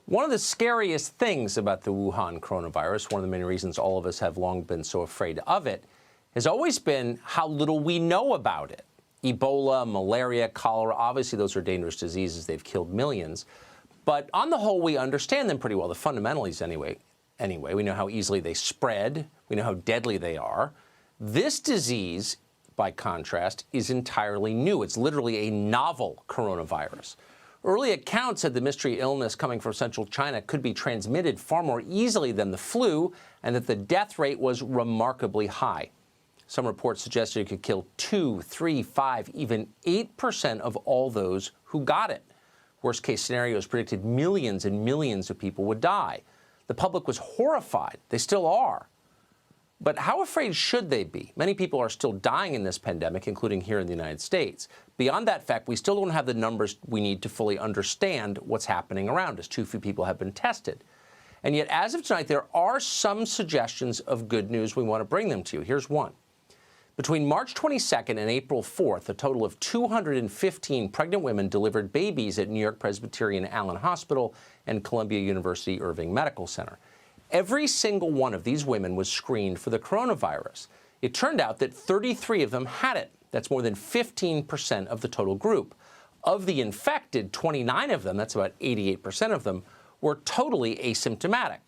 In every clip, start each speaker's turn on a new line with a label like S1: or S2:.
S1: One of the scariest things about the Wuhan coronavirus, one of the many reasons all of us have long been so afraid of it, has always been how little we know about it. Ebola, malaria, cholera, obviously those are dangerous diseases. They've killed millions. But on the whole, we understand them pretty well, the fundamentals anyway. We know how easily they spread. We know how deadly they are. This disease, by contrast, is entirely new. It's literally a novel coronavirus. Early accounts said the mystery illness coming from central China could be transmitted far more easily than the flu, and that the death rate was remarkably high. Some reports suggested it could kill 2, 3, 5, even 8% of all those who got it. Worst-case scenarios predicted millions and millions of people would die. The public was horrified. They still are. But how afraid should they be? Many people are still dying in this pandemic, including here in the United States. Beyond that fact, we still don't have the numbers we need to fully understand what's happening around us. Too few people have been tested. And yet, as of tonight, there are some suggestions of good news. We want to bring them to you. Here's one. Between March 22nd and April 4th, a total of 215 pregnant women delivered babies at New York Presbyterian Allen Hospital and Columbia University Irving Medical Center. Every single one of these women was screened for the coronavirus. It turned out that 33 of them had it. That's more than 15% of the total group. Of the infected, 29 of them, that's about 88% of them, were totally asymptomatic.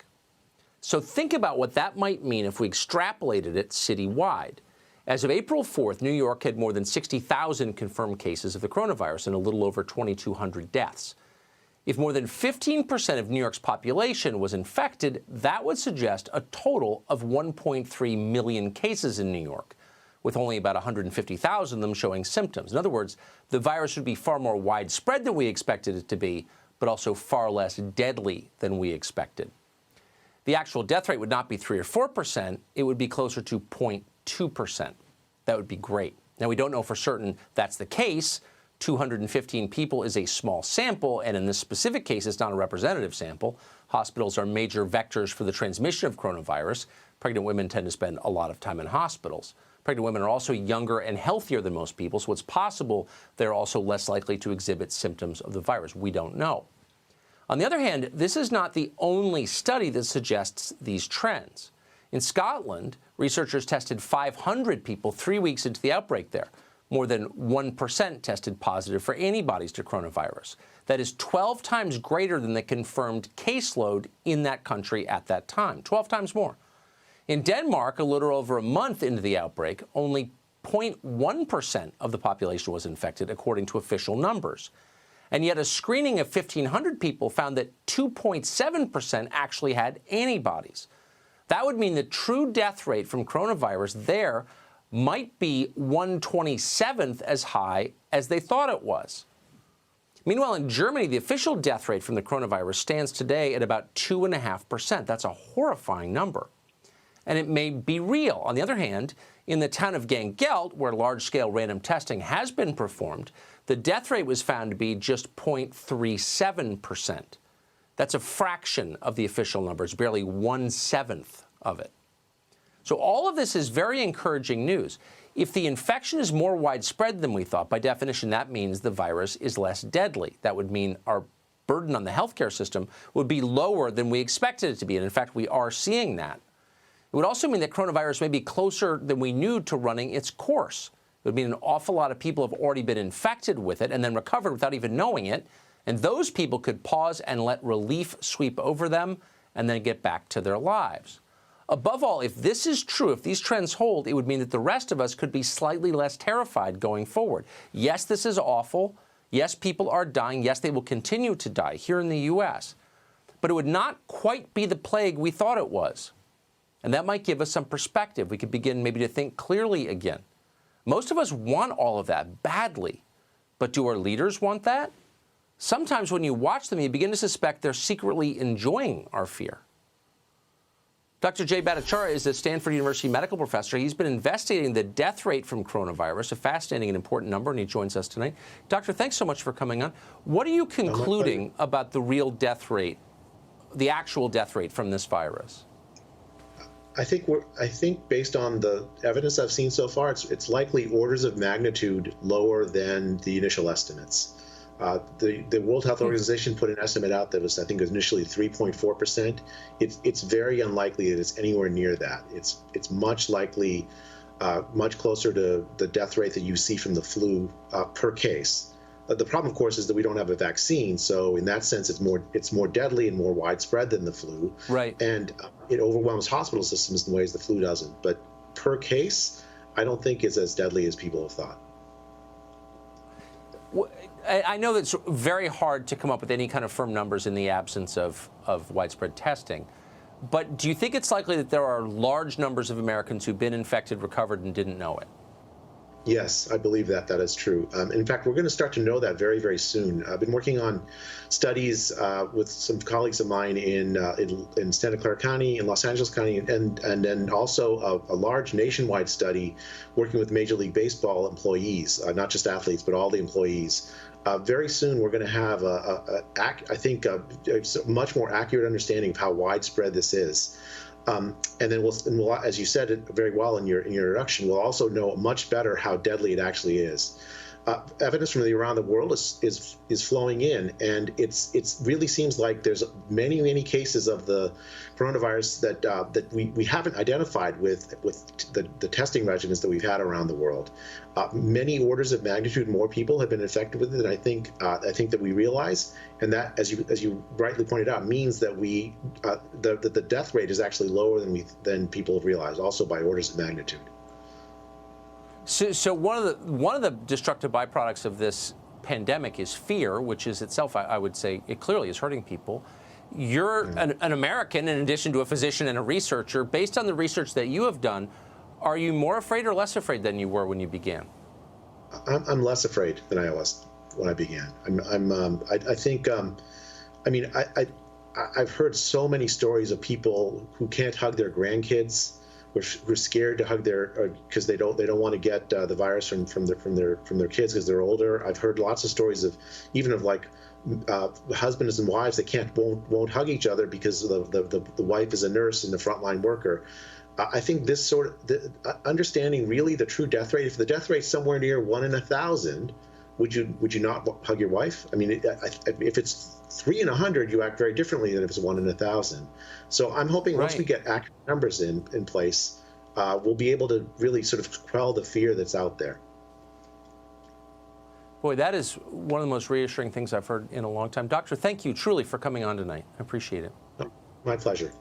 S1: So think about what that might mean if we extrapolated it citywide. As of April 4th, New York had more than 60,000 confirmed cases of the coronavirus and a little over 2,200 deaths. If more than 15% of New York's population was infected, that would suggest a total of 1.3 million cases in New York, with only about 150,000 of them showing symptoms. In other words, the virus would be far more widespread than we expected it to be, but also far less deadly than we expected. The actual death rate would not be 3 or 4%. It would be closer to 0.2%. That would be great. Now, we don't know for certain that's the case. 215 people is a small sample, and in this specific case, it's not a representative sample. Hospitals are major vectors for the transmission of coronavirus. Pregnant women tend to spend a lot of time in hospitals. Pregnant women are also younger and healthier than most people, so it's possible they're also less likely to exhibit symptoms of the virus. We don't know. On the other hand, this is not the only study that suggests these trends. In Scotland, researchers tested 500 people 3 weeks into the outbreak there. More than 1% tested positive for antibodies to coronavirus. That is 12 times greater than the confirmed caseload in that country at that time, 12 times more. In Denmark, a little over a month into the outbreak, only 0.1% of the population was infected, according to official numbers. And yet a screening of 1,500 people found that 2.7% actually had antibodies. That would mean the true death rate from coronavirus there might be 1/27th as high as they thought it was. Meanwhile, in Germany, the official death rate from the coronavirus stands today at about 2.5%. That's a horrifying number. And it may be real. On the other hand, in the town of Gangelt, where large-scale random testing has been performed, the death rate was found to be just 0.37%. That's a fraction of the official numbers, barely 1/7 of it. So all of this is very encouraging news. If the infection is more widespread than we thought, by definition, that means the virus is less deadly. That would mean our burden on the healthcare system would be lower than we expected it to be. And in fact, we are seeing that. It would also mean that coronavirus may be closer than we knew to running its course. It would mean an awful lot of people have already been infected with it and then recovered without even knowing it. And those people could pause and let relief sweep over them and then get back to their lives. Above all, if this is true, if these trends hold, it would mean that the rest of us could be slightly less terrified going forward. Yes, this is awful. Yes, people are dying. Yes, they will continue to die here in the U.S. But it would not quite be the plague we thought it was. And that might give us some perspective. We could begin maybe to think clearly again. Most of us want all of that badly. But do our leaders want that? Sometimes when you watch them, you begin to suspect they're secretly enjoying our fear. Dr. Jay Bhattacharya is a Stanford University medical professor. He's been investigating the death rate from coronavirus, a fascinating and important number, and he joins us tonight. Doctor, thanks so much for coming on. What are you concluding about the real death rate, the actual death rate from this virus?
S2: I think based on the evidence I've seen so far, it's likely orders of magnitude lower than the initial estimates. The World Health Organization put an estimate out that was, I think, initially 3.4%. It's very unlikely that it's anywhere near that. It's much likely, much closer to the death rate that you see from the flu per case. The problem, of course, is that we don't have a vaccine. So in that sense, it's more deadly and more widespread than the flu.
S1: Right.
S2: And it overwhelms hospital systems in ways the flu doesn't. But per case, I don't think it's as deadly as people have thought.
S1: I know that it's very hard to come up with any kind of firm numbers in the absence of widespread testing. But do you think it's likely that there are large numbers of Americans who've been infected, recovered, and didn't know it?
S2: Yes, I believe that is true. In fact, we're going to start to know that very, very soon. I've been working on studies with some colleagues of mine in Santa Clara County, in Los Angeles County, and then also a large nationwide study working with Major League Baseball employees, not just athletes, but all the employees. Very soon, we're going to have, I think, a much more accurate understanding of how widespread this is. And then we'll, as you said it very well in your introduction, we'll also know much better how deadly it actually is. Evidence from around the world is flowing in, and it really seems like there's many cases of the coronavirus that we haven't identified with the testing regimens that we've had around the world. Many orders of magnitude more people have been infected with it than I think that we realize, and that, as you rightly pointed out, means that the death rate is actually lower than people have realized, also by orders of magnitude.
S1: So one of the destructive byproducts of this pandemic is fear, which is itself, I would say, it clearly is hurting people. You're an American, in addition to a physician and a researcher. Based on the research that you have done, are you more afraid or less afraid than you were when you began?
S2: I'm less afraid than I was when I began. I think, I mean, I've heard so many stories of people who can't hug their grandkids. We're scared to hug because they don't want to get the virus from their kids because they're older. I've heard lots of stories of like husbands and wives that won't hug each other because the wife is a nurse and the frontline worker. I think this sort of understanding really the true death rate. If the death rate's somewhere near 1 in 1,000, would you not hug your wife? I mean, if it's 3 in 100, you act very differently than if it's 1 in 1,000. So I'm hoping once we get accurate numbers in place, we'll be able to really sort of quell the fear that's out there.
S1: Boy, that is one of the most reassuring things I've heard in a long time. Doctor, thank you truly for coming on tonight. I appreciate it.
S2: My pleasure.